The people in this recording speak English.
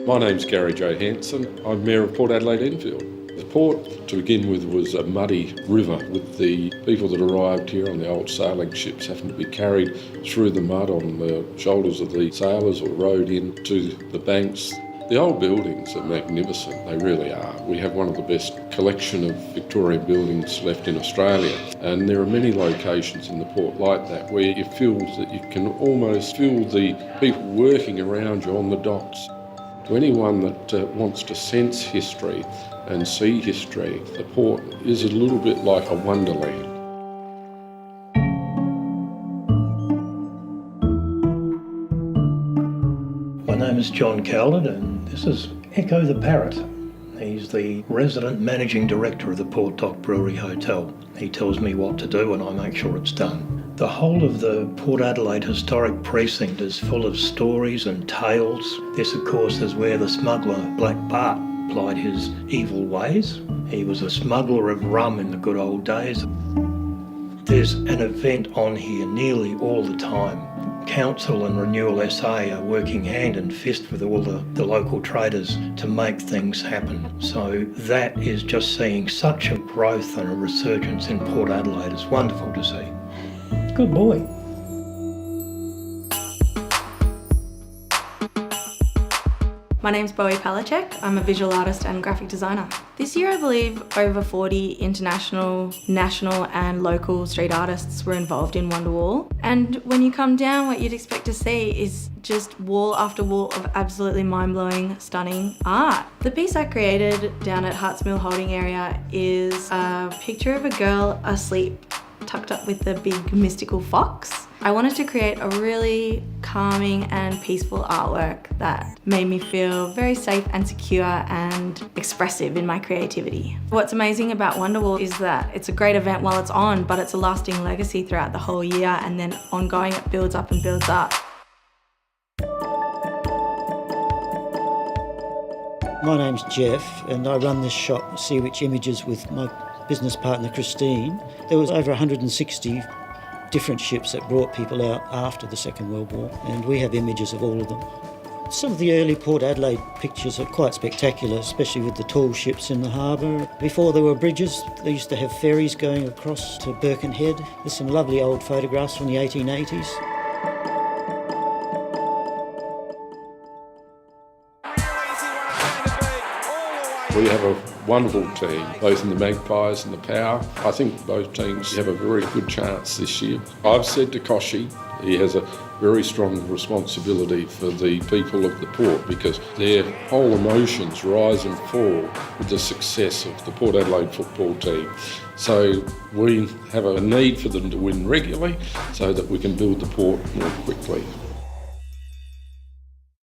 My name's Gary Johansson. I'm Mayor of Port Adelaide Enfield. The port, to begin with, was a muddy river with the people that arrived here on the old sailing ships having to be carried through the mud on the shoulders of the sailors or rowed into the banks. The old buildings are magnificent, they really are. We have one of the best collection of Victorian buildings left in Australia, and there are many locations in the port like that where you feel that you can almost feel the people working around you on the docks. To anyone that wants to sense history and see history, the port is a little bit like a wonderland. My name is John Cowlard and this is Echo the Parrot. He's the resident managing director of the Port Dock Brewery Hotel. He tells me what to do and I make sure it's done. The whole of the Port Adelaide Historic Precinct is full of stories and tales. This, of course, is where the smuggler Black Bart plied his evil ways. He was a smuggler of rum in the good old days. There's an event on here nearly all the time. Council and Renewal SA are working hand in fist with all the local traders to make things happen. So that is just seeing such a growth and a resurgence in Port Adelaide. It's wonderful to see. Good boy. My name's Bowie Palachek. I'm a visual artist and graphic designer. This year I believe over 40 international, national and local street artists were involved in Wonderwall. And when you come down, what you'd expect to see is just wall after wall of absolutely mind-blowing, stunning art. The piece I created down at Harts Mill Holding Area is a picture of a girl asleep, tucked up with a big mystical fox. I wanted to create a really calming and peaceful artwork that made me feel very safe and secure and expressive in my creativity. What's amazing about Wonderwall is that it's a great event while it's on, but it's a lasting legacy throughout the whole year, and then ongoing it builds up and builds up. My name's Jeff and I run this shop, Sea Witch Images, with my business partner Christine. There was over 160 different ships that brought people out after the Second World War, and we have images of all of them. Some of the early Port Adelaide pictures are quite spectacular, especially with the tall ships in the harbour. Before there were bridges, they used to have ferries going across to Birkenhead. There's some lovely old photographs from the 1880s. We have a wonderful team, both in the Magpies and the Power. I think both teams have a very good chance this year. I've said to Koshi, he has a very strong responsibility for the people of the port because their whole emotions rise and fall with the success of the Port Adelaide football team. So we have a need for them to win regularly so that we can build the port more quickly.